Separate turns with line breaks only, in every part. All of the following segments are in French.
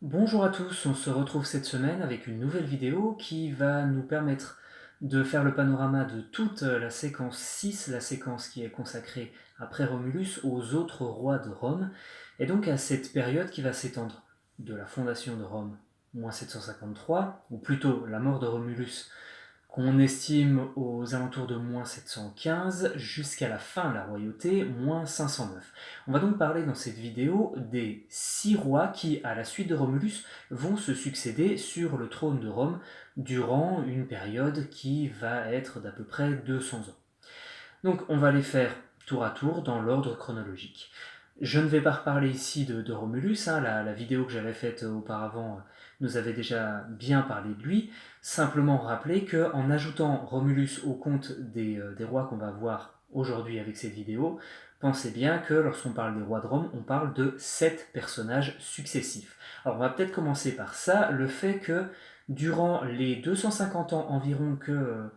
Bonjour à tous, on se retrouve cette semaine avec une nouvelle vidéo qui va nous permettre de faire le panorama de toute la séquence 6, la séquence qui est consacrée après Romulus aux autres rois de Rome, et donc à cette période qui va s'étendre de la fondation de Rome, moins 753, ou plutôt la mort de Romulus, qu'on estime aux alentours de moins 715 jusqu'à la fin de la royauté, moins 509. On va donc parler dans cette vidéo des 6 rois qui, à la suite de Romulus, vont se succéder sur le trône de Rome durant une période qui va être d'à peu près 200 ans. Donc on va les faire tour à tour dans l'ordre chronologique. Je ne vais pas reparler ici de Romulus, hein, la vidéo que j'avais faite auparavant nous avait déjà bien parlé de lui. Simplement rappeler qu'en ajoutant Romulus au compte des rois qu'on va voir aujourd'hui avec cette vidéo, pensez bien que lorsqu'on parle des rois de Rome, on parle de 7 personnages successifs. Alors on va peut-être commencer par ça, le fait que durant les 250 ans environ que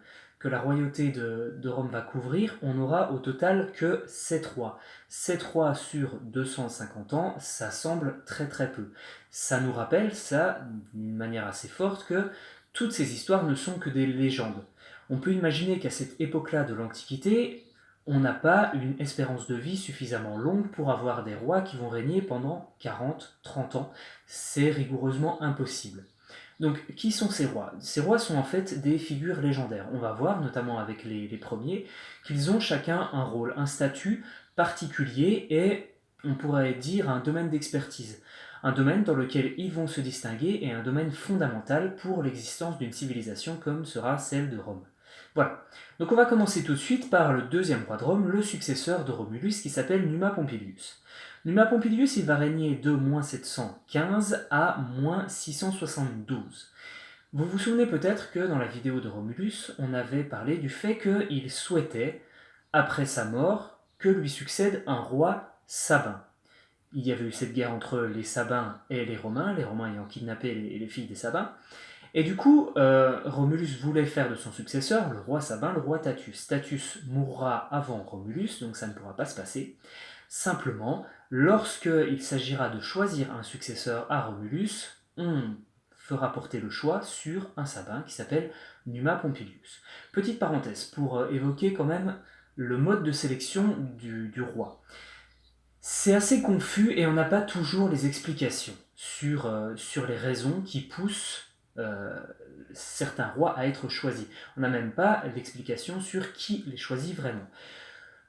la royauté de Rome va couvrir, on n'aura au total que 7 rois. 7 rois sur 250 ans, ça semble très très peu. Ça nous rappelle, ça, d'une manière assez forte, que toutes ces histoires ne sont que des légendes. On peut imaginer qu'à cette époque-là de l'Antiquité, on n'a pas une espérance de vie suffisamment longue pour avoir des rois qui vont régner pendant 40, 30 ans. C'est rigoureusement impossible. Donc, qui sont ces rois? Ces rois sont en fait des figures légendaires. On va voir, notamment avec les premiers, qu'ils ont chacun un rôle, un statut particulier et, on pourrait dire, un domaine d'expertise. Un domaine dans lequel ils vont se distinguer et un domaine fondamental pour l'existence d'une civilisation comme sera celle de Rome. Voilà. Donc on va commencer tout de suite par le deuxième roi de Rome, le successeur de Romulus, qui s'appelle Numa Pompilius. Numa Pompilius, il va régner de moins 715 à moins 672. Vous vous souvenez peut-être que dans la vidéo de Romulus, on avait parlé du fait qu'il souhaitait, après sa mort, que lui succède un roi sabin. Il y avait eu cette guerre entre les Sabins et les Romains ayant kidnappé les filles des Sabins, et du coup, Romulus voulait faire de son successeur le roi Sabin, le roi Tatus. Tatus mourra avant Romulus, donc ça ne pourra pas se passer. Simplement, lorsqu'il s'agira de choisir un successeur à Romulus, on fera porter le choix sur un Sabin qui s'appelle Numa Pompilius. Petite parenthèse pour évoquer quand même le mode de sélection du roi. C'est assez confus et on n'a pas toujours les explications sur les raisons qui poussent euh, certains rois à être choisis. On n'a même pas l'explication sur qui les choisit vraiment.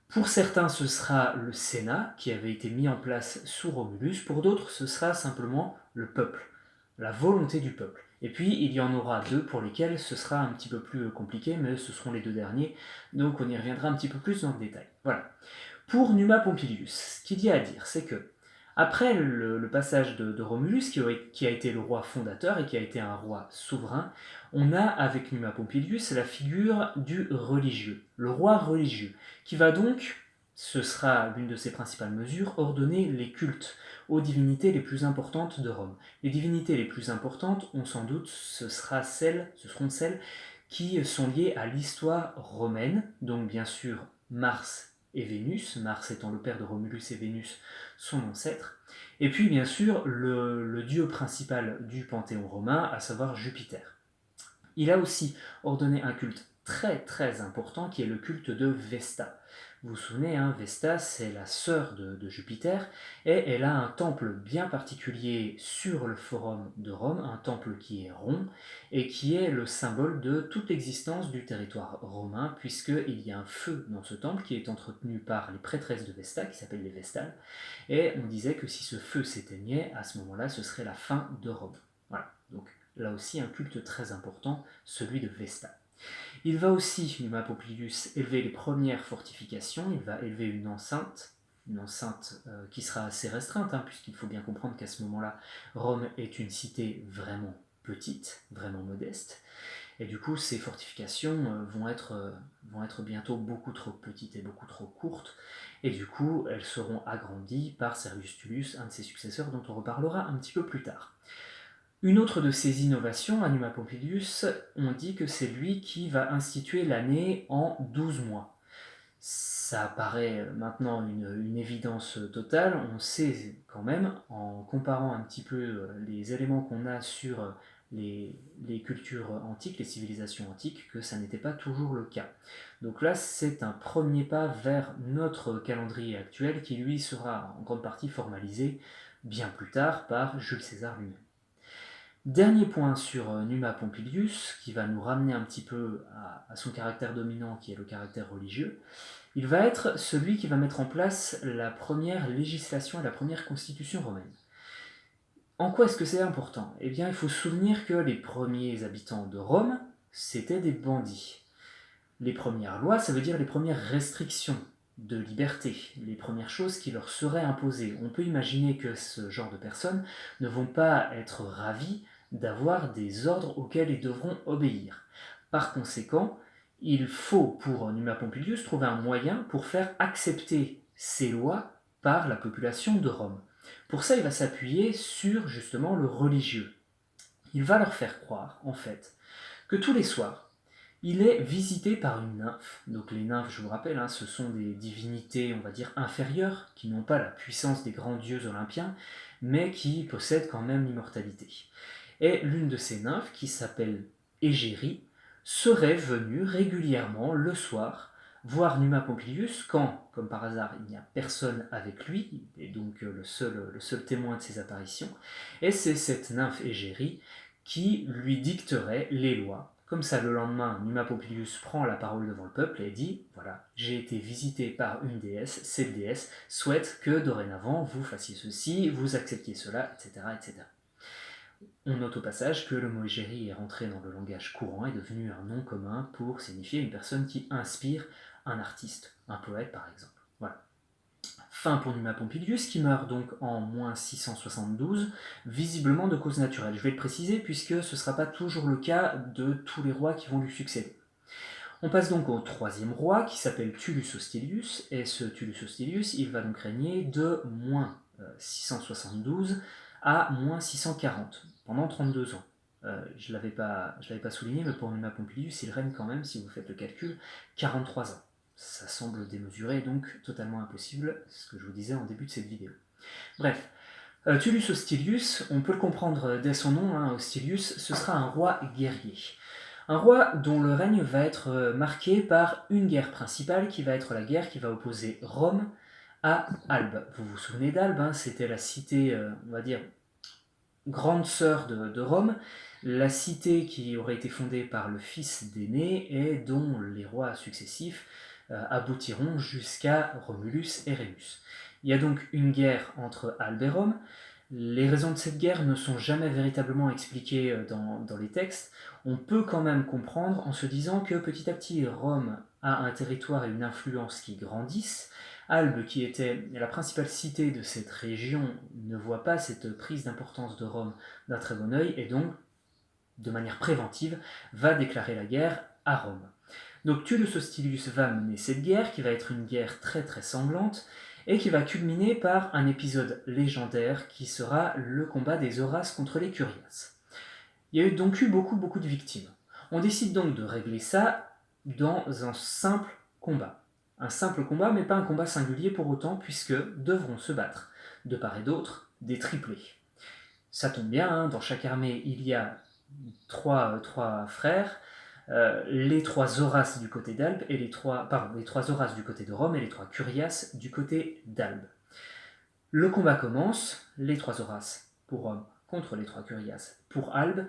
Pour certains, ce sera le Sénat qui avait été mis en place sous Romulus, pour d'autres, ce sera simplement le peuple, la volonté du peuple. Et puis, il y en aura deux pour lesquels ce sera un petit peu plus compliqué, mais ce seront les deux derniers, donc on y reviendra un petit peu plus dans le détail. Voilà. Pour Numa Pompilius, ce qu'il y a à dire, c'est que, après le passage de Romulus, qui a été le roi fondateur et qui a été un roi souverain, on a avec Numa Pompilius la figure du religieux, le roi religieux, qui va donc, ce sera l'une de ses principales mesures, ordonner les cultes aux divinités les plus importantes de Rome. Les divinités les plus importantes, on sans doute, ce seront celles qui sont liées à l'histoire romaine, donc bien sûr Mars et Vénus, Mars étant le père de Romulus et Vénus son ancêtre, et puis bien sûr le dieu principal du panthéon romain, à savoir Jupiter. Il a aussi ordonné un culte très très important qui est le culte de Vesta. Vous vous souvenez, hein, Vesta c'est la sœur de Jupiter et elle a un temple bien particulier sur le forum de Rome, un temple qui est rond et qui est le symbole de toute l'existence du territoire romain puisqu'il y a un feu dans ce temple qui est entretenu par les prêtresses de Vesta qui s'appellent les Vestales et on disait que si ce feu s'éteignait, à ce moment-là ce serait la fin de Rome. Voilà, donc là aussi un culte très important, celui de Vesta. Il va aussi, Numa Pompilius, élever les premières fortifications, il va élever une enceinte qui sera assez restreinte, hein, puisqu'il faut bien comprendre qu'à ce moment-là, Rome est une cité vraiment petite, vraiment modeste, et du coup, ces fortifications vont être bientôt beaucoup trop petites et beaucoup trop courtes, et du coup, elles seront agrandies par Servius Tullius, un de ses successeurs dont on reparlera un petit peu plus tard. Une autre de ces innovations, à Numa Pompilius, on dit que c'est lui qui va instituer l'année en 12 mois. ça paraît maintenant une évidence totale. On sait quand même, en comparant un petit peu les éléments qu'on a sur les cultures antiques, les civilisations antiques, que ça n'était pas toujours le cas. Donc là, c'est un premier pas vers notre calendrier actuel qui, lui, sera en grande partie formalisé bien plus tard par Jules César lui-même. Dernier point sur Numa Pompilius, qui va nous ramener un petit peu à son caractère dominant, qui est le caractère religieux. Il va être celui qui va mettre en place la première législation et la première constitution romaine. En quoi est-ce que c'est important ? Eh bien, il faut se souvenir que les premiers habitants de Rome, c'étaient des bandits. Les premières lois, ça veut dire les premières restrictions de liberté, les premières choses qui leur seraient imposées. On peut imaginer que ce genre de personnes ne vont pas être ravis d'avoir des ordres auxquels ils devront obéir. Par conséquent, il faut, pour Numa Pompilius, trouver un moyen pour faire accepter ces lois par la population de Rome. Pour ça, il va s'appuyer sur justement le religieux. Il va leur faire croire, en fait, que tous les soirs, il est visité par une nymphe. Donc les nymphes, je vous rappelle, ce sont des divinités, on va dire, inférieures, qui n'ont pas la puissance des grands dieux olympiens, mais qui possèdent quand même l'immortalité. Et l'une de ces nymphes, qui s'appelle Égérie, serait venue régulièrement le soir voir Numa Pompilius quand, comme par hasard, il n'y a personne avec lui, et donc le seul témoin de ses apparitions, et c'est cette nymphe Égérie qui lui dicterait les lois. Comme ça, le lendemain, Numa Pompilius prend la parole devant le peuple et dit « Voilà, j'ai été visité par une déesse, cette déesse souhaite que dorénavant vous fassiez ceci, vous acceptiez cela, etc. etc. » On note au passage que le mot égérie est rentré dans le langage courant et est devenu un nom commun pour signifier une personne qui inspire un artiste, un poète par exemple. Voilà. Fin pour Numa Pompilius, qui meurt donc en moins 672, visiblement de cause naturelle. Je vais le préciser puisque ce ne sera pas toujours le cas de tous les rois qui vont lui succéder. On passe donc au troisième roi qui s'appelle Tullus Hostilius, et ce Tullus Hostilius, il va donc régner de moins 672 à moins 640, pendant 32 ans. Je ne l'avais pas souligné, mais pour Numa Pompilius, il règne quand même, si vous faites le calcul, 43 ans. Ça semble démesuré, donc totalement impossible, c'est ce que je vous disais en début de cette vidéo. Bref, Tullus Hostilius, on peut le comprendre dès son nom, Hostilius, ce sera un roi guerrier. Un roi dont le règne va être marqué par une guerre principale qui va être la guerre qui va opposer Rome à Albe. Vous vous souvenez d'Albe, c'était la cité, on va dire, grande sœur de Rome, la cité qui aurait été fondée par le fils d'Énée et dont les rois successifs aboutiront jusqu'à Romulus et Rémus. Il y a donc une guerre entre Albe et Rome. Les raisons de cette guerre ne sont jamais véritablement expliquées dans les textes. On peut quand même comprendre en se disant que petit à petit Rome a un territoire et une influence qui grandissent. Albe, qui était la principale cité de cette région, ne voit pas cette prise d'importance de Rome d'un très bon œil et donc, de manière préventive, va déclarer la guerre à Rome. Donc Tullus Hostilius va mener cette guerre, qui va être une guerre très très sanglante, et qui va culminer par un épisode légendaire qui sera le combat des Horaces contre les Curiaces. Il y a donc eu beaucoup de victimes. On décide donc de régler ça dans un simple combat. Un simple combat, mais pas un combat singulier pour autant, puisque devront se battre, de part et d'autre, des triplés. Ça tombe bien, dans chaque armée, il y a trois frères, les 3 Horaces du côté d'Albe, et les 3 Horaces du côté de Rome, et les 3 Curiaces du côté d'Albe. Le combat commence, les 3 Horaces pour Rome contre les 3 Curiaces pour Albe,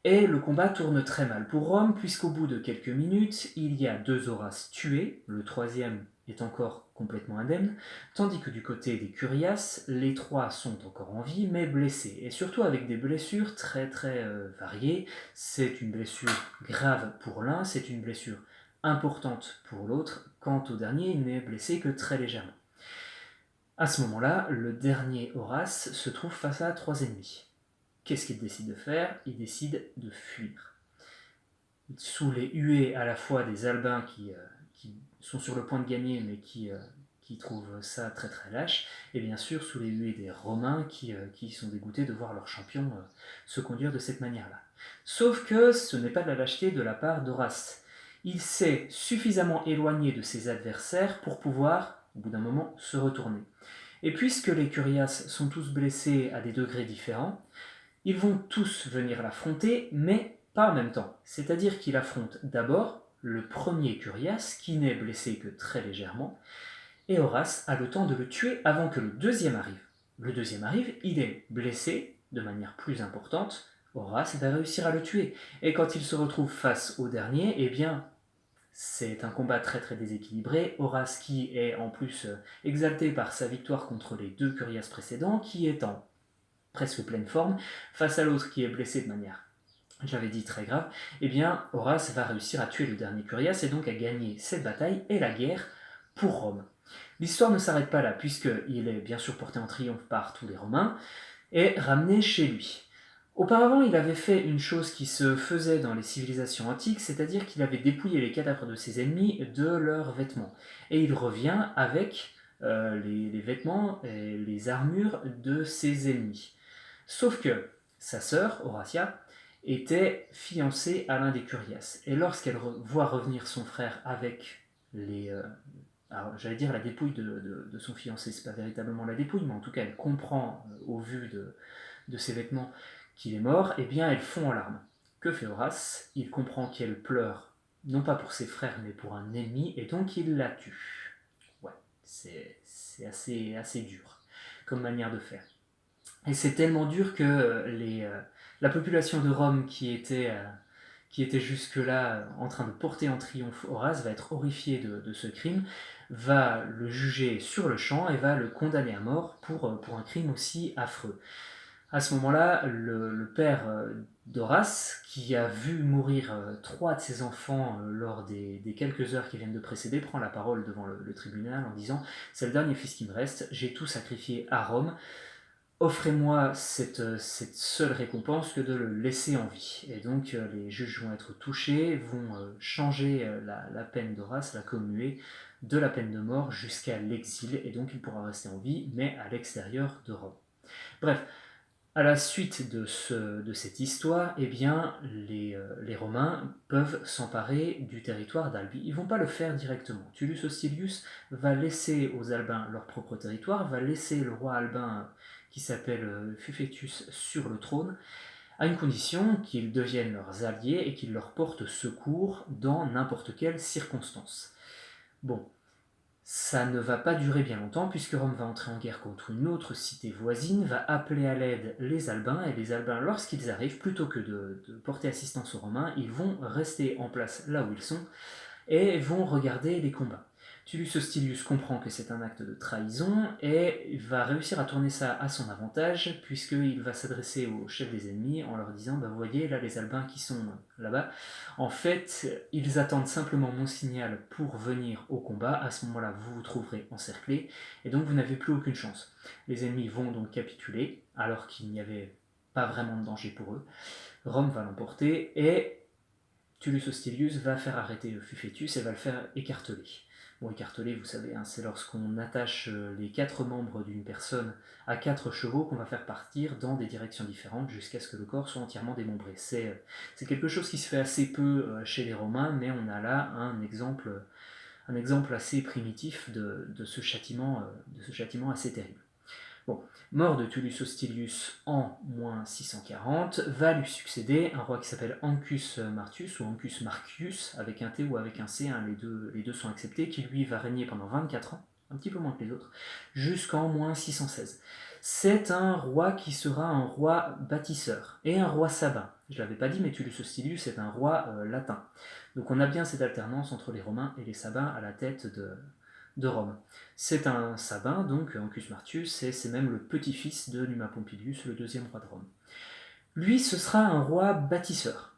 et le combat tourne très mal pour Rome, puisqu'au bout de quelques minutes, il y a 2 Horaces tués, le 3e est encore complètement indemne, tandis que du côté des Curiaces, les 3 sont encore en vie, mais blessés, et surtout avec des blessures très variées. C'est une blessure grave pour l'un, c'est une blessure importante pour l'autre, quant au dernier, il n'est blessé que très légèrement. À ce moment-là, le dernier Horace se trouve face à 3 ennemis. Qu'est-ce qu'il décide de faire ? Il décide de fuir. Sous les huées à la fois des Albins qui sont sur le point de gagner, mais qui trouvent ça très lâche, et bien sûr sous les huées des Romains qui sont dégoûtés de voir leur champion se conduire de cette manière-là. Sauf que ce n'est pas de la lâcheté de la part d'Horace. il s'est suffisamment éloigné de ses adversaires pour pouvoir, au bout d'un moment, se retourner. Et puisque les Curiaces sont tous blessés à des degrés différents, ils vont tous venir l'affronter, mais pas en même temps. C'est-à-dire qu'il affronte d'abord le premier Curiace, qui n'est blessé que très légèrement, et Horace a le temps de le tuer avant que le deuxième arrive. Le deuxième arrive, il est blessé de manière plus importante, Horace va réussir à le tuer. Et quand il se retrouve face au dernier, eh bien, c'est un combat très très déséquilibré. Horace qui est en plus exalté par sa victoire contre les deux Curiaces précédents, qui est en presque pleine forme, face à l'autre qui est blessé de manière, j'avais dit, très grave, eh bien Horace va réussir à tuer le dernier Curiace et donc à gagner cette bataille et la guerre pour Rome. L'histoire ne s'arrête pas là, puisqu'il est bien sûr porté en triomphe par tous les Romains et ramené chez lui. Auparavant, il avait fait une chose qui se faisait dans les civilisations antiques, c'est-à-dire qu'il avait dépouillé les cadavres de ses ennemis de leurs vêtements. Et il revient avec les vêtements et les armures de ses ennemis. Sauf que sa sœur, Horatia, était fiancée à l'un des Curiaces. Et lorsqu'elle voit revenir son frère avec les... alors, j'allais dire la dépouille de son fiancé, c'est pas véritablement la dépouille, mais en tout cas elle comprend, au vu de ses vêtements, qu'il est mort, eh bien elle fond en larmes. Que fait Horace? Il comprend qu'elle pleure, non pas pour ses frères, mais pour un ennemi, et donc il la tue. Ouais, c'est assez dur comme manière de faire. Et c'est tellement dur que la population de Rome qui était jusque-là en train de porter en triomphe Horace va être horrifiée de ce crime, va le juger sur le champ et va le condamner à mort pour un crime aussi affreux. À ce moment-là, le père d'Horace, qui a vu mourir trois de ses enfants lors des quelques heures qui viennent de précéder, prend la parole devant le tribunal en disant « C'est le dernier fils qui me reste, j'ai tout sacrifié à Rome, offrez-moi cette seule récompense que de le laisser en vie. » Et donc les juges vont être touchés, vont changer la peine d'Horace, la commuer de la peine de mort jusqu'à l'exil, et donc il pourra rester en vie, mais à l'extérieur de Rome. Bref, à la suite de cette histoire, eh bien, les Romains peuvent s'emparer du territoire d'Albi. Ils ne vont pas le faire directement. Tullus Hostilius va laisser aux Albins leur propre territoire, va laisser le roi albin qui s'appelle Fufetius sur le trône, à une condition qu'ils deviennent leurs alliés et qu'ils leur portent secours dans n'importe quelle circonstance. Bon, ça ne va pas durer bien longtemps, puisque Rome va entrer en guerre contre une autre cité voisine, va appeler à l'aide les Albins, et les Albins, lorsqu'ils arrivent, plutôt que de porter assistance aux Romains, ils vont rester en place là où ils sont, et vont regarder les combats. Tullus Hostilius comprend que c'est un acte de trahison et va réussir à tourner ça à son avantage, puisqu'il va s'adresser aux chefs des ennemis en leur disant « Vous voyez, là les Albins qui sont là-bas, en fait, ils attendent simplement mon signal pour venir au combat. À ce moment-là, vous vous trouverez encerclés, et donc vous n'avez plus aucune chance. » Les ennemis vont donc capituler, alors qu'il n'y avait pas vraiment de danger pour eux. Rome va l'emporter, et Tullus Hostilius va faire arrêter Fufetius et va le faire écarteler. Bon, écarteler, vous savez, hein, c'est lorsqu'on attache les 4 membres d'une personne à 4 chevaux qu'on va faire partir dans des directions différentes jusqu'à ce que le corps soit entièrement démembré. C'est quelque chose qui se fait assez peu chez les Romains, mais on a là un exemple assez primitif de ce châtiment assez terrible. Bon, mort de Tullus Hostilius en moins 640, va lui succéder un roi qui s'appelle Ancus Martius, ou Ancus Marcius, avec un T ou avec un C, hein, les deux sont acceptés, qui lui va régner pendant 24 ans, un petit peu moins que les autres, jusqu'en moins 616. C'est un roi qui sera un roi bâtisseur, et un roi sabin. Je ne l'avais pas dit, mais Tullus Hostilius est un roi latin. Donc on a bien cette alternance entre les Romains et les Sabins à la tête de Rome. C'est un Sabin, donc Ancus Martius, et c'est même le petit-fils de Numa Pompilius, le deuxième roi de Rome. Lui, ce sera un roi bâtisseur.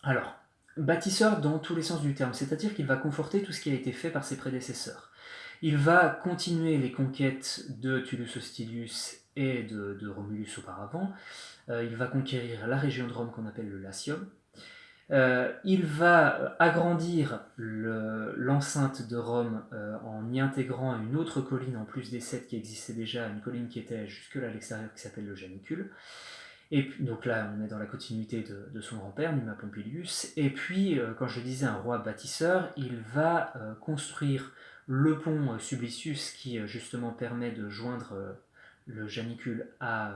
Alors, bâtisseur dans tous les sens du terme, c'est-à-dire qu'il va conforter tout ce qui a été fait par ses prédécesseurs. Il va continuer les conquêtes de Tullus Hostilius et de Romulus auparavant. Il va conquérir la région de Rome qu'on appelle le Latium. Il va agrandir l'enceinte de Rome en y intégrant une autre colline en plus des 7 qui existaient déjà, une colline qui était jusque-là à l'extérieur qui s'appelle le Janicule. Et puis, donc là, on est dans la continuité de son grand-père, Numa Pompilius. Et puis, quand je disais un roi bâtisseur, il va construire le pont Sublicius qui justement permet de joindre le Janicule à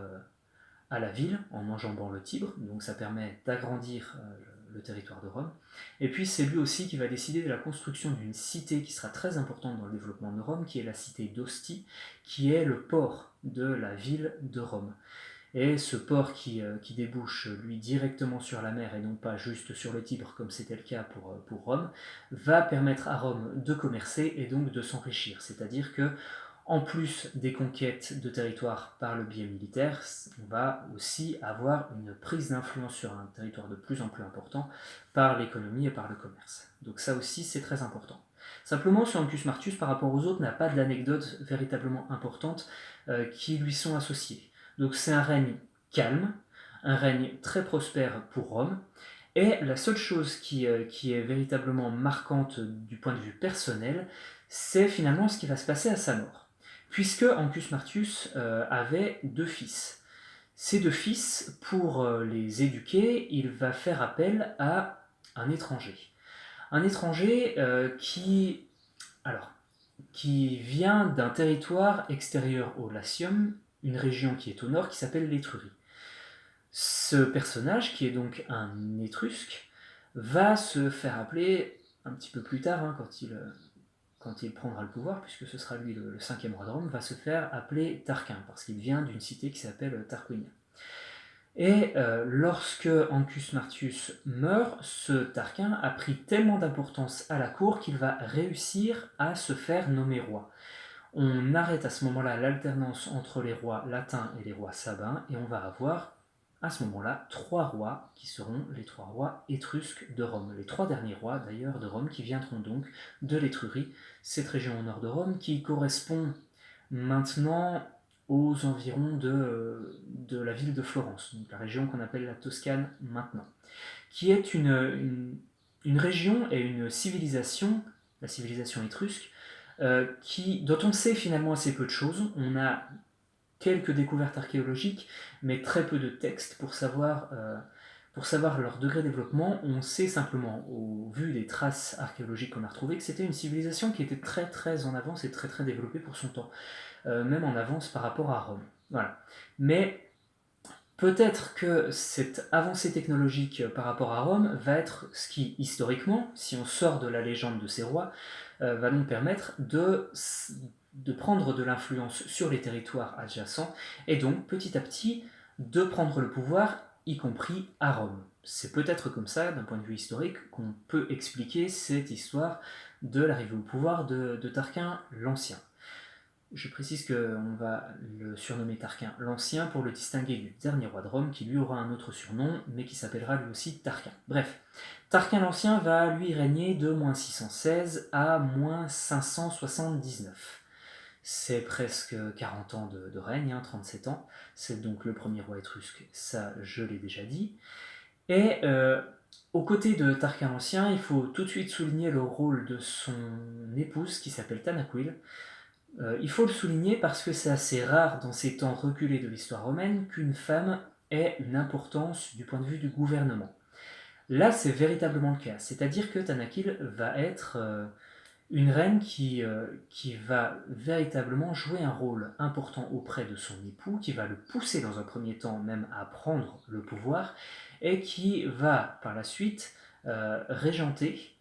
la ville en enjambant le Tibre. Donc ça permet d'agrandir le territoire de Rome. Et puis c'est lui aussi qui va décider de la construction d'une cité qui sera très importante dans le développement de Rome, qui est la cité d'Ostie, qui est le port de la ville de Rome. Et ce port qui débouche, lui, directement sur la mer et non pas juste sur le Tibre, comme c'était le cas pour Rome, va permettre à Rome de commercer et donc de s'enrichir. C'est-à-dire que, en plus des conquêtes de territoire par le biais militaire, on va aussi avoir une prise d'influence sur un territoire de plus en plus important par l'économie et par le commerce. Donc ça aussi, c'est très important. Simplement, ce Ancus Martius, par rapport aux autres, n'a pas d'anecdotes véritablement importantes qui lui sont associées. Donc c'est un règne calme, un règne très prospère pour Rome, et la seule chose qui est véritablement marquante du point de vue personnel, c'est finalement ce qui va se passer à sa mort. Puisque Ancus Martius avait 2 fils. Ces 2 fils, pour les éduquer, il va faire appel à un étranger. Un étranger qui vient d'un territoire extérieur au Latium, une région qui est au nord, qui s'appelle l'Étrurie. Ce personnage, qui est donc un Étrusque, va se faire appeler, un petit peu plus tard, quand il prendra le pouvoir, puisque ce sera lui le 5e roi de Rome, va se faire appeler Tarquin, parce qu'il vient d'une cité qui s'appelle Tarquinia. Et lorsque Ancus Martius meurt, ce Tarquin a pris tellement d'importance à la cour qu'il va réussir à se faire nommer roi. On arrête à ce moment-là l'alternance entre les rois latins et les rois sabins, et on va avoir à ce moment-là 3 rois qui seront les 3 rois étrusques de Rome. Les 3 derniers rois d'ailleurs de Rome qui viendront donc de l'Étrurie, cette région au nord de Rome qui correspond maintenant aux environs de la ville de Florence, donc la région qu'on appelle la Toscane maintenant, qui est une région et une civilisation, la civilisation étrusque, dont on sait finalement assez peu de choses. On a quelques découvertes archéologiques, mais très peu de textes pour savoir leur degré de développement. On sait simplement, au vu des traces archéologiques qu'on a retrouvées, que c'était une civilisation qui était très très en avance et très très développée pour son temps, même en avance par rapport à Rome. Voilà. Mais peut-être que cette avancée technologique par rapport à Rome va être ce qui, historiquement, si on sort de la légende de ces rois, va nous permettre de prendre de l'influence sur les territoires adjacents et donc petit à petit de prendre le pouvoir, y compris à Rome. C'est peut-être comme ça, d'un point de vue historique, qu'on peut expliquer cette histoire de l'arrivée au pouvoir de Tarquin l'Ancien. Je précise qu'on va le surnommer Tarquin l'Ancien pour le distinguer du dernier roi de Rome qui lui aura un autre surnom mais qui s'appellera lui aussi Tarquin. Bref, Tarquin l'Ancien va lui régner de -516 à -579. C'est presque 40 ans de règne, 37 ans. C'est donc le premier roi étrusque, ça je l'ai déjà dit. Et aux côtés de Tarquin l'Ancien, il faut tout de suite souligner le rôle de son épouse qui s'appelle Tanaquil. Il faut le souligner parce que c'est assez rare dans ces temps reculés de l'histoire romaine qu'une femme ait une importance du point de vue du gouvernement. Là, c'est véritablement le cas, c'est-à-dire que Tanaquil va être une reine qui va véritablement jouer un rôle important auprès de son époux, qui va le pousser dans un premier temps même à prendre le pouvoir, et qui va par la suite régenter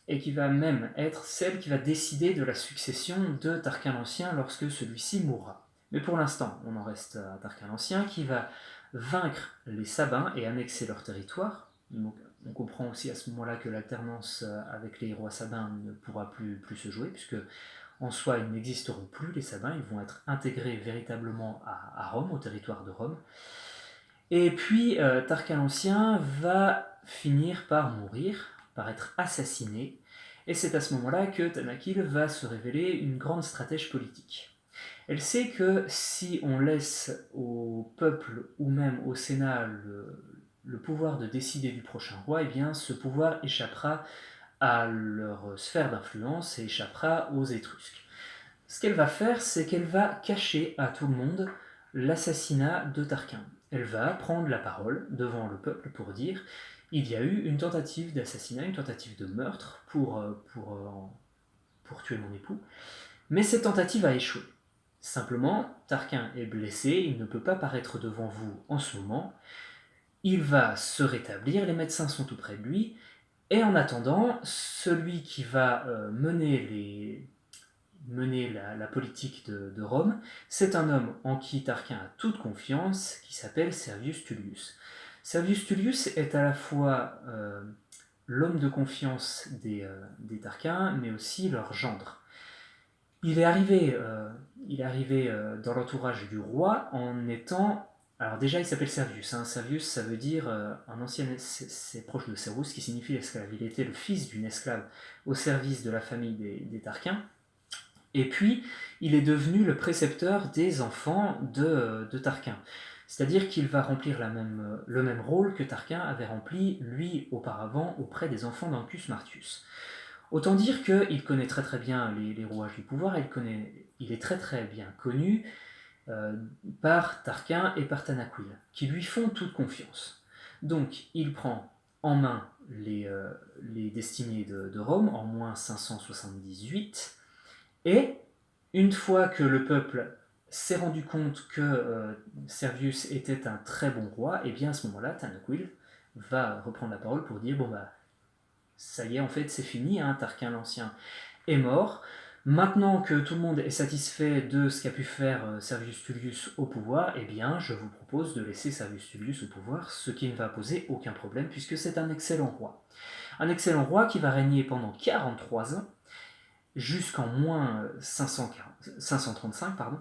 et qui va même être celle qui va décider de la succession de Tarquin l'Ancien lorsque celui-ci mourra. Mais pour l'instant, on en reste à Tarquin l'Ancien qui va vaincre les Sabins et annexer leur territoire. Donc, on comprend aussi à ce moment-là que l'alternance avec les rois sabins ne pourra plus se jouer, puisque en soi, ils n'existeront plus, les Sabins, ils vont être intégrés véritablement à Rome, au territoire de Rome. Et puis, Tarquin l'Ancien va finir par mourir, par être assassiné, et c'est à ce moment-là que Tanaquil va se révéler une grande stratège politique. Elle sait que si on laisse au peuple ou même au Sénat le pouvoir de décider du prochain roi, eh bien ce pouvoir échappera à leur sphère d'influence et échappera aux Étrusques. Ce qu'elle va faire, c'est qu'elle va cacher à tout le monde l'assassinat de Tarquin. elle va prendre la parole devant le peuple pour dire il y a eu une tentative d'assassinat, une tentative de meurtre pour tuer mon époux, mais cette tentative a échoué. Simplement, Tarquin est blessé, il ne peut pas paraître devant vous en ce moment, il va se rétablir, les médecins sont tout près de lui, et en attendant, celui qui va mener la politique de Rome, c'est un homme en qui Tarquin a toute confiance, qui s'appelle Servius Tullius. Servius Tullius est à la fois l'homme de confiance des Tarquins, mais aussi leur gendre. Il est arrivé dans l'entourage du roi en étant... Alors déjà, il s'appelle Servius. Servius, ça veut dire un ancien... C'est proche de Servus, qui signifie l'esclave. Il était le fils d'une esclave au service de la famille des Tarquins. Et puis, il est devenu le précepteur des enfants de Tarquin. C'est-à-dire qu'il va remplir le même rôle que Tarquin avait rempli, lui, auparavant, auprès des enfants d'Ancus Martius. Autant dire qu'il connaît très très bien les rouages du pouvoir, il est très très bien connu par Tarquin et par Tanaquil, qui lui font toute confiance. Donc, il prend en main les destinées de Rome en moins 578, et une fois que le peuple s'est rendu compte que Servius était un très bon roi, et bien à ce moment-là, Tanaquil va reprendre la parole pour dire ça y est, en fait, c'est fini, Tarquin l'Ancien est mort. Maintenant que tout le monde est satisfait de ce qu'a pu faire Servius Tullius au pouvoir, eh bien, je vous propose de laisser Servius Tullius au pouvoir, ce qui ne va poser aucun problème, puisque c'est un excellent roi. Un excellent roi qui va régner pendant 43 ans, jusqu'en moins 535, pardon.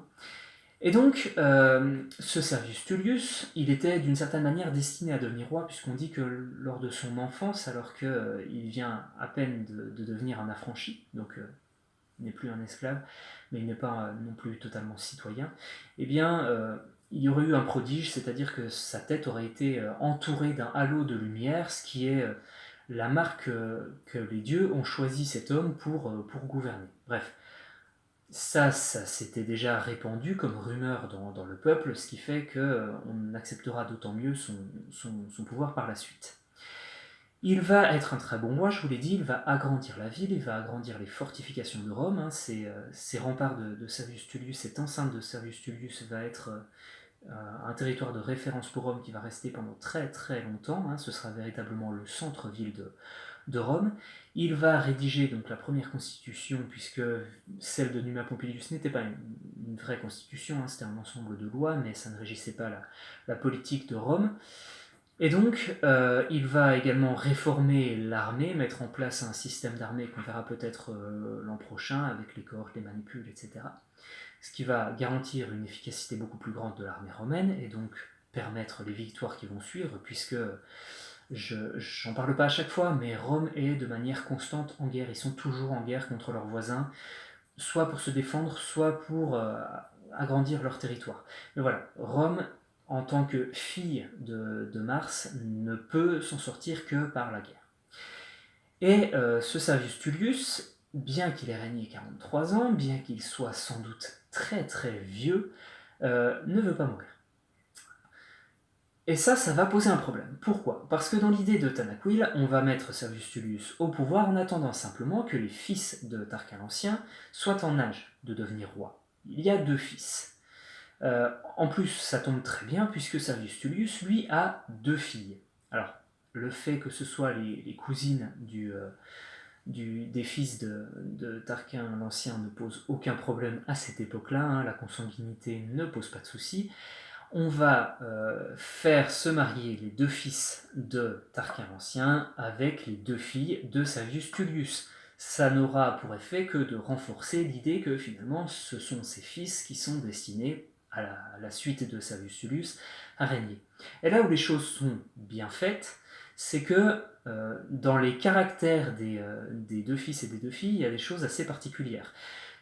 Et donc, ce Servius Tullius, il était d'une certaine manière destiné à devenir roi, puisqu'on dit que lors de son enfance, alors qu'il vient à peine de devenir un affranchi, donc il n'est plus un esclave, mais il n'est pas non plus totalement citoyen, eh bien, il y aurait eu un prodige, c'est-à-dire que sa tête aurait été entourée d'un halo de lumière, ce qui est la marque que les dieux ont choisi cet homme pour gouverner. Bref, ça s'était déjà répandu comme rumeur dans le peuple, ce qui fait qu'on acceptera d'autant mieux son pouvoir par la suite. Il va être un très bon roi, je vous l'ai dit, il va agrandir la ville, il va agrandir les fortifications de Rome, ces remparts de Servius Tullius, cette enceinte de Servius Tullius va être un territoire de référence pour Rome qui va rester pendant très très longtemps, ce sera véritablement le centre-ville de Rome. Il va rédiger donc la première constitution, puisque celle de Numa Pompilius n'était pas une vraie constitution, c'était un ensemble de lois, mais ça ne régissait pas la politique de Rome. Et donc, il va également réformer l'armée, mettre en place un système d'armée qu'on verra peut-être l'an prochain, avec les cohortes, les manipules, etc. Ce qui va garantir une efficacité beaucoup plus grande de l'armée romaine, et donc permettre les victoires qui vont suivre, puisque j'en parle pas à chaque fois, mais Rome est de manière constante en guerre. Ils sont toujours en guerre contre leurs voisins, soit pour se défendre, soit pour agrandir leur territoire. Mais voilà, Rome, en tant que fille de Mars, ne peut s'en sortir que par la guerre. Et ce Servius Tullius, bien qu'il ait régné 43 ans, bien qu'il soit sans doute très très vieux, ne veut pas mourir. Et ça va poser un problème. Pourquoi ? Parce que dans l'idée de Tanaquil, on va mettre Servius Tullius au pouvoir en attendant simplement que les fils de Tarquin l'Ancien soient en âge de devenir roi. Il y a 2 fils. En plus, ça tombe très bien puisque Servius Tullius, lui, a 2 filles. Alors, le fait que ce soit les cousines des fils de Tarquin l'Ancien ne pose aucun problème à cette époque-là, la consanguinité ne pose pas de souci. On va faire se marier les 2 fils de Tarquin l'Ancien avec les 2 filles de Servius Tullius. Ça n'aura pour effet que de renforcer l'idée que finalement ce sont ces fils qui sont destinés à la suite de Servius Tullius à régner. Et là où les choses sont bien faites, c'est que dans les caractères des 2 fils et des 2 filles, il y a des choses assez particulières.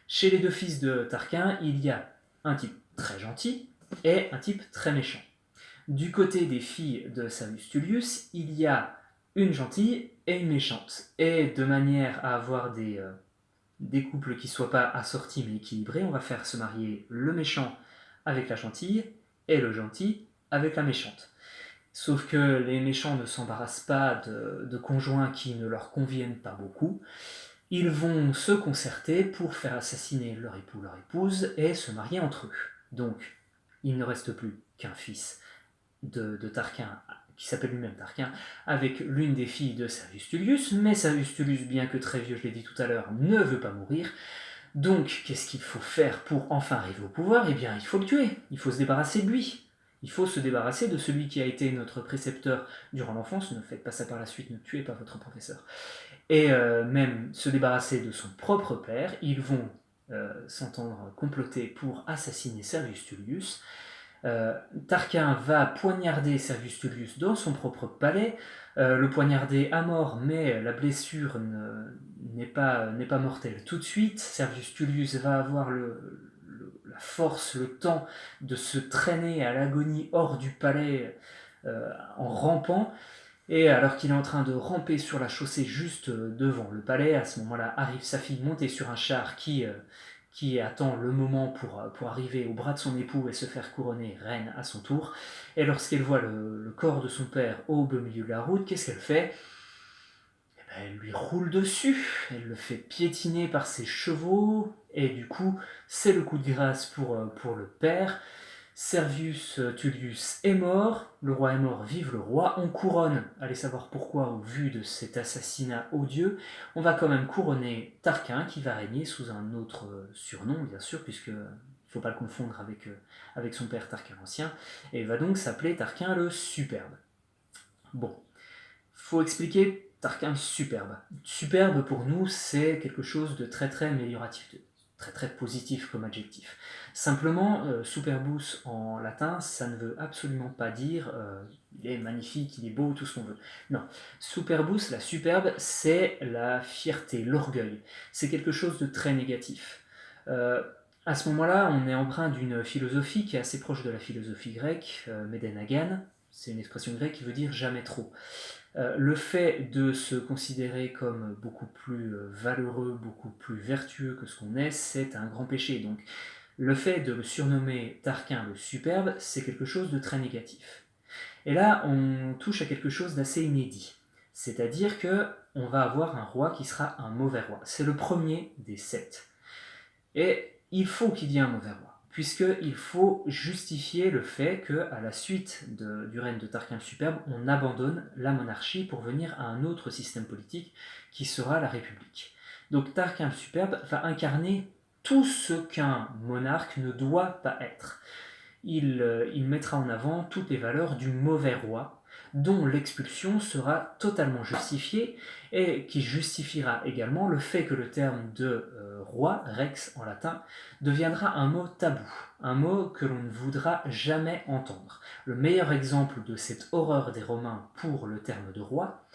Chez les 2 fils de Tarquin, il y a un type très gentil et un type très méchant. Du côté des filles de Servius Tullius, il y a une gentille et une méchante. Et de manière à avoir des couples qui ne soient pas assortis mais équilibrés, on va faire se marier le méchant avec la gentille et le gentil avec la méchante. Sauf que les méchants ne s'embarrassent pas de conjoints qui ne leur conviennent pas beaucoup. Ils vont se concerter pour faire assassiner leur époux, leur épouse, et se marier entre eux. Donc, il ne reste plus qu'un fils de Tarquin, qui s'appelle lui-même Tarquin, avec l'une des filles de Servius Tullius, mais Servius Tullius, bien que très vieux, je l'ai dit tout à l'heure, ne veut pas mourir. Donc, qu'est-ce qu'il faut faire pour enfin arriver au pouvoir? Eh bien, il faut le tuer, il faut se débarrasser de lui. Il faut se débarrasser de celui qui a été notre précepteur durant l'enfance. Ne faites pas ça par la suite, ne tuez pas votre professeur. Et même se débarrasser de son propre père. Ils vont s'entendre comploter pour assassiner Servius Tullius. Tarquin va poignarder Servius Tullius dans son propre palais, le poignarder à mort, mais la blessure n'est pas mortelle tout de suite. Servius Tullius va avoir la force, le temps de se traîner à l'agonie hors du palais en rampant. Et alors qu'il est en train de ramper sur la chaussée juste devant le palais, à ce moment-là arrive sa fille montée sur un char qui attend le moment pour arriver au bras de son époux et se faire couronner reine à son tour. Et lorsqu'elle voit le corps de son père au beau milieu de la route, qu'est-ce qu'elle fait? Elle lui roule dessus, elle le fait piétiner par ses chevaux, et du coup, c'est le coup de grâce pour le père. Servius Tullius est mort, le roi est mort, vive le roi, on couronne, allez savoir pourquoi au vu de cet assassinat odieux, on va quand même couronner Tarquin qui va régner sous un autre surnom bien sûr, puisque il ne faut pas le confondre avec son père Tarquin l'Ancien, et il va donc s'appeler Tarquin le Superbe. Bon, faut expliquer Tarquin le Superbe. Superbe pour nous c'est quelque chose de très très amélioratif, très très positif comme adjectif. Simplement, superbus en latin, ça ne veut absolument pas dire il est magnifique, il est beau, tout ce qu'on veut. Non, superbus, la superbe, c'est la fierté, l'orgueil. C'est quelque chose de très négatif. À ce moment-là, on est empreint d'une philosophie qui est assez proche de la philosophie grecque, Médénagan, c'est une expression grecque qui veut dire jamais trop. Le fait de se considérer comme beaucoup plus valeureux, beaucoup plus vertueux que ce qu'on est, c'est un grand péché. Donc le fait de le surnommer Tarquin le Superbe, c'est quelque chose de très négatif. Et là, on touche à quelque chose d'assez inédit. C'est-à-dire que on va avoir un roi qui sera un mauvais roi. C'est le premier des 7. Et il faut qu'il y ait un mauvais roi, puisqu'il faut justifier le fait qu'à la suite du règne de Tarquin le Superbe, on abandonne la monarchie pour venir à un autre système politique qui sera la République. Donc Tarquin le Superbe va incarner tout ce qu'un monarque ne doit pas être. Il mettra en avant toutes les valeurs du mauvais roi, dont l'expulsion sera totalement justifiée et qui justifiera également le fait que le terme de roi, rex en latin, deviendra un mot tabou, un mot que l'on ne voudra jamais entendre. Le meilleur exemple de cette horreur des Romains pour le terme de roi,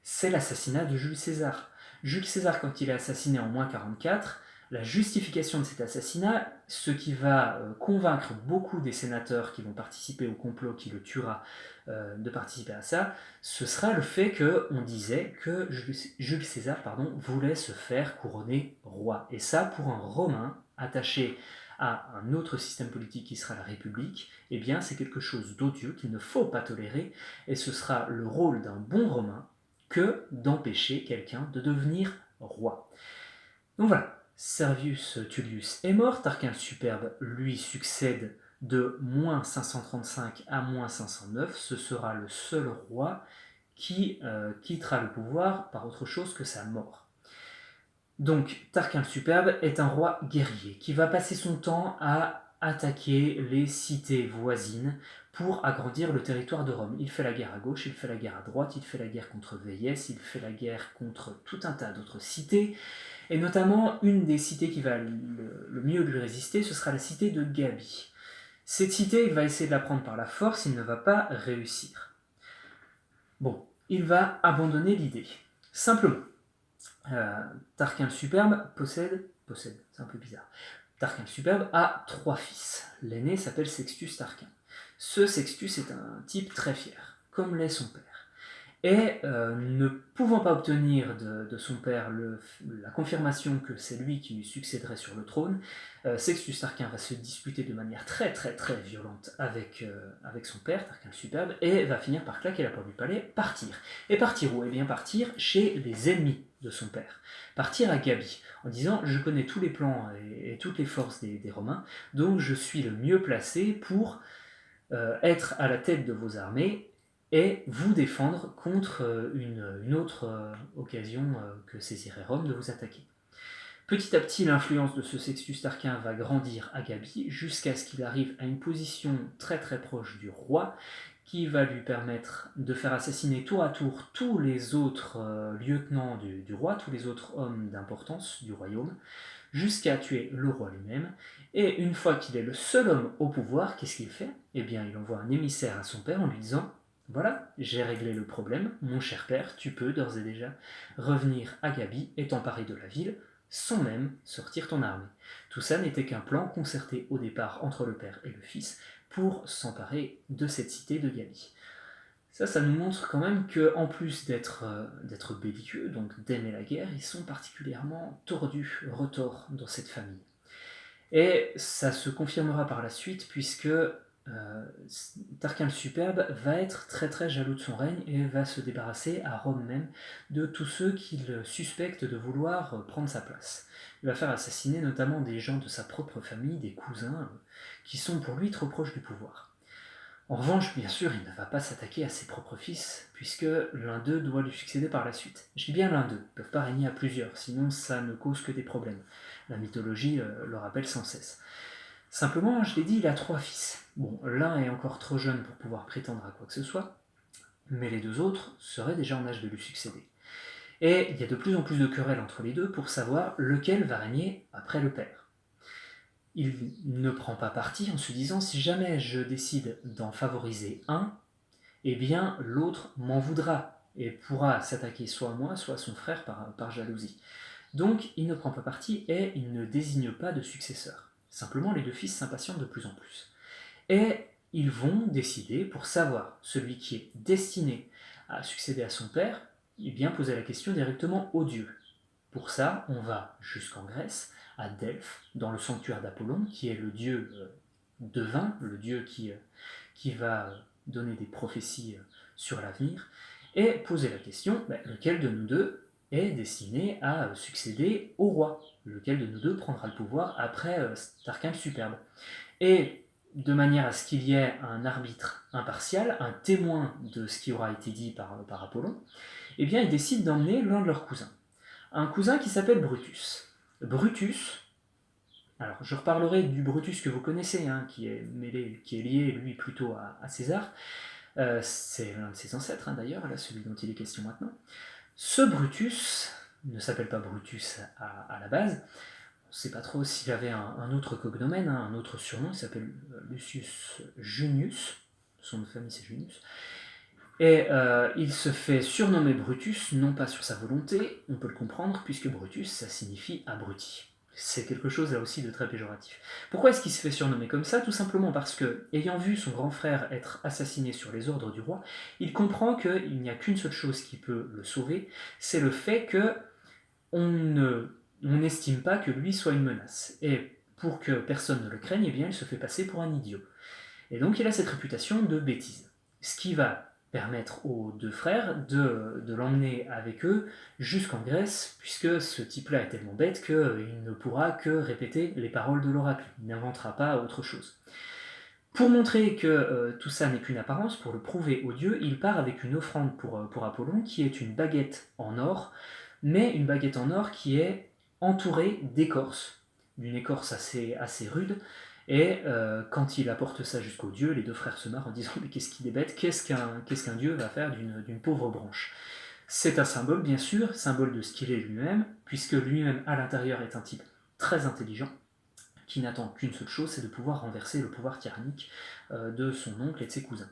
c'est l'assassinat de Jules César. Jules César, quand il est assassiné en moins 44, la justification de cet assassinat, ce qui va convaincre beaucoup des sénateurs qui vont participer au complot qui le tuera de participer à ça, ce sera le fait qu'on disait que Jules César voulait se faire couronner roi. Et ça, pour un Romain attaché à un autre système politique qui sera la République, eh bien c'est quelque chose d'odieux qu'il ne faut pas tolérer, et ce sera le rôle d'un bon Romain que d'empêcher quelqu'un de devenir roi. Donc voilà, Servius Tullius est mort, Tarquin le Superbe lui succède de moins 535 à moins 509, ce sera le seul roi qui quittera le pouvoir par autre chose que sa mort. Donc Tarquin le Superbe est un roi guerrier qui va passer son temps à attaquer les cités voisines pour agrandir le territoire de Rome. Il fait la guerre à gauche, il fait la guerre à droite, il fait la guerre contre Véies, il fait la guerre contre tout un tas d'autres cités, et notamment une des cités qui va le mieux lui résister, ce sera la cité de Gabii. Cette cité, il va essayer de la prendre par la force, il ne va pas réussir. Bon, il va abandonner l'idée. Simplement, Tarquin le Superbe possède, c'est un peu bizarre. Tarquin le Superbe a 3 fils. L'aîné s'appelle Sextus Tarquin. Ce Sextus est un type très fier, comme l'est son père. Et ne pouvant pas obtenir de son père la confirmation que c'est lui qui lui succéderait sur le trône, Sextus Tarquin va se disputer de manière très très très violente avec son père, Tarquin le Superbe, et va finir par claquer la porte du palais, partir. Et partir où? Eh bien partir chez les ennemis de son père. Partir à Gabii, en disant « je connais tous les plans et toutes les forces des Romains, donc je suis le mieux placé pour être à la tête de vos armées et vous défendre contre une autre occasion que saisirait Rome de vous attaquer. » Petit à petit, l'influence de ce Sextus Tarquin va grandir à Gabii jusqu'à ce qu'il arrive à une position très très proche du roi, qui va lui permettre de faire assassiner tour à tour tous les autres lieutenants du roi, tous les autres hommes d'importance du royaume, jusqu'à tuer le roi lui-même. Et une fois qu'il est le seul homme au pouvoir, qu'est-ce qu'il fait? Eh bien, il envoie un émissaire à son père en lui disant « Voilà, j'ai réglé le problème, mon cher père, tu peux d'ores et déjà revenir à Gabii et t'emparer de la ville, sans même sortir ton armée. » Tout ça n'était qu'un plan concerté au départ entre le père et le fils pour s'emparer de cette cité de Gabii. Ça nous montre quand même qu'en plus d'être belliqueux, donc d'aimer la guerre, ils sont particulièrement tordus, retors dans cette famille. Et ça se confirmera par la suite, puisque Tarquin le Superbe va être très très jaloux de son règne et va se débarrasser à Rome même de tous ceux qu'il suspecte de vouloir prendre sa place. Il va faire assassiner notamment des gens de sa propre famille, des cousins, qui sont pour lui trop proches du pouvoir. En revanche, bien sûr, il ne va pas s'attaquer à ses propres fils, puisque l'un d'eux doit lui succéder par la suite. Je dis bien l'un d'eux, ils ne peuvent pas régner à plusieurs, sinon ça ne cause que des problèmes. La mythologie le rappelle sans cesse. Simplement, je l'ai dit, il a 3 fils. Bon, l'un est encore trop jeune pour pouvoir prétendre à quoi que ce soit, mais les 2 autres seraient déjà en âge de lui succéder. Et il y a de plus en plus de querelles entre les deux pour savoir lequel va régner après le père. Il ne prend pas parti en se disant « si jamais je décide d'en favoriser un, eh bien l'autre m'en voudra et pourra s'attaquer soit à moi, soit à son frère par jalousie. » Donc il ne prend pas parti et il ne désigne pas de successeur. Simplement les 2 fils s'impatientent de plus en plus. Et ils vont décider, pour savoir celui qui est destiné à succéder à son père, eh bien poser la question directement aux dieux. Pour ça, on va jusqu'en Grèce, à Delphes, dans le sanctuaire d'Apollon, qui est le dieu devin, le dieu qui va donner des prophéties sur l'avenir, et poser la question, lequel de nous deux est destiné à succéder au roi? Lequel de nous deux prendra le pouvoir après Tarquin le Superbe? Et de manière à ce qu'il y ait un arbitre impartial, un témoin de ce qui aura été dit par Apollon, eh bien, ils décident d'emmener l'un de leurs cousins. Un cousin qui s'appelle Brutus. Brutus, alors je reparlerai du Brutus que vous connaissez, qui est lié lui plutôt à César. C'est l'un de ses ancêtres d'ailleurs, là, celui dont il est question maintenant. Ce Brutus ne s'appelle pas Brutus à la base. On ne sait pas trop s'il avait un autre cognomène, un autre surnom, il s'appelle Lucius Junius. Son nom de famille c'est Junius. Et il se fait surnommer Brutus, non pas sur sa volonté, on peut le comprendre, puisque Brutus, ça signifie abruti. C'est quelque chose là aussi de très péjoratif. Pourquoi est-ce qu'il se fait surnommer comme ça? Tout simplement parce que, ayant vu son grand frère être assassiné sur les ordres du roi, il comprend qu'il n'y a qu'une seule chose qui peut le sauver, c'est le fait que on n'estime pas que lui soit une menace. Et pour que personne ne le craigne, eh bien, il se fait passer pour un idiot. Et donc il a cette réputation de bêtise. Ce qui va permettre aux 2 frères de l'emmener avec eux jusqu'en Grèce, puisque ce type-là est tellement bête qu'il ne pourra que répéter les paroles de l'oracle, il n'inventera pas autre chose. Pour montrer que tout ça n'est qu'une apparence, pour le prouver aux dieux, il part avec une offrande pour Apollon, qui est une baguette en or, mais une baguette en or qui est entourée d'écorce, d'une écorce assez rude, et quand il apporte ça jusqu'aux dieux, les 2 frères se marrent en disant « mais qu'est-ce qu'il est bête, qu'est-ce qu'un dieu va faire d'une pauvre branche ?» C'est un symbole, bien sûr, symbole de ce qu'il est lui-même, puisque lui-même, à l'intérieur, est un type très intelligent, qui n'attend qu'une seule chose, c'est de pouvoir renverser le pouvoir tyrannique de son oncle et de ses cousins.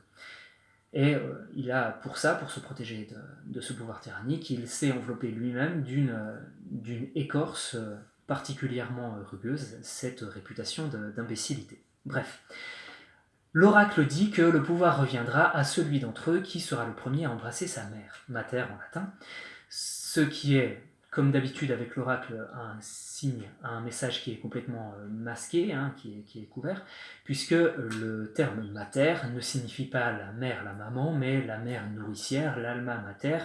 Et il a pour se protéger de ce pouvoir tyrannique, il s'est enveloppé lui-même d'une écorce particulièrement rugueuse, cette réputation d'imbécilité. Bref, L'oracle dit que le pouvoir reviendra à celui d'entre eux qui sera le premier à embrasser sa mère, mater en latin, ce qui est, comme d'habitude avec l'oracle, un signe, un message qui est complètement masqué, hein, qui est couvert, puisque le terme mater ne signifie pas la mère, la maman, mais la mère nourricière, l'alma mater,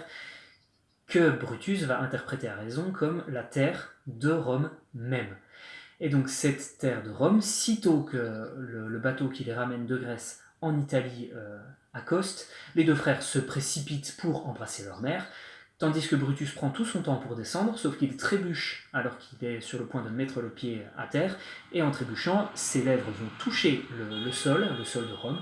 que Brutus va interpréter à raison comme la terre de Rome même. Et donc cette terre de Rome, sitôt que le bateau qui les ramène de Grèce en Italie accoste, les deux frères se précipitent pour embrasser leur mère, tandis que Brutus prend tout son temps pour descendre, sauf qu'il trébuche alors qu'il est sur le point de mettre le pied à terre, et en trébuchant, ses lèvres vont toucher le sol de Rome,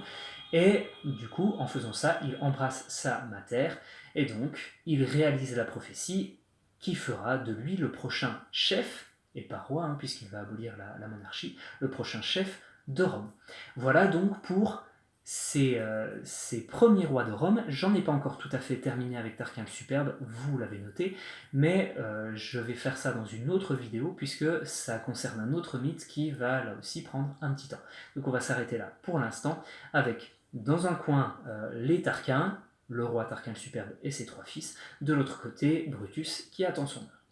et du coup, en faisant ça, il embrasse sa mater, et donc il réalise la prophétie qui fera de lui le prochain chef, et pas roi, hein, puisqu'il va abolir la monarchie, le prochain chef de Rome. Voilà donc pour ces premiers rois de Rome. J'en ai pas encore tout à fait terminé avec Tarquin le Superbe, vous l'avez noté, mais je vais faire ça dans une autre vidéo, puisque ça concerne un autre mythe qui va là aussi prendre un petit temps. Donc on va s'arrêter là pour l'instant, avec dans un coin les Tarquins, le roi Tarquin le Superbe et ses trois fils, de l'autre côté Brutus qui attend son heure.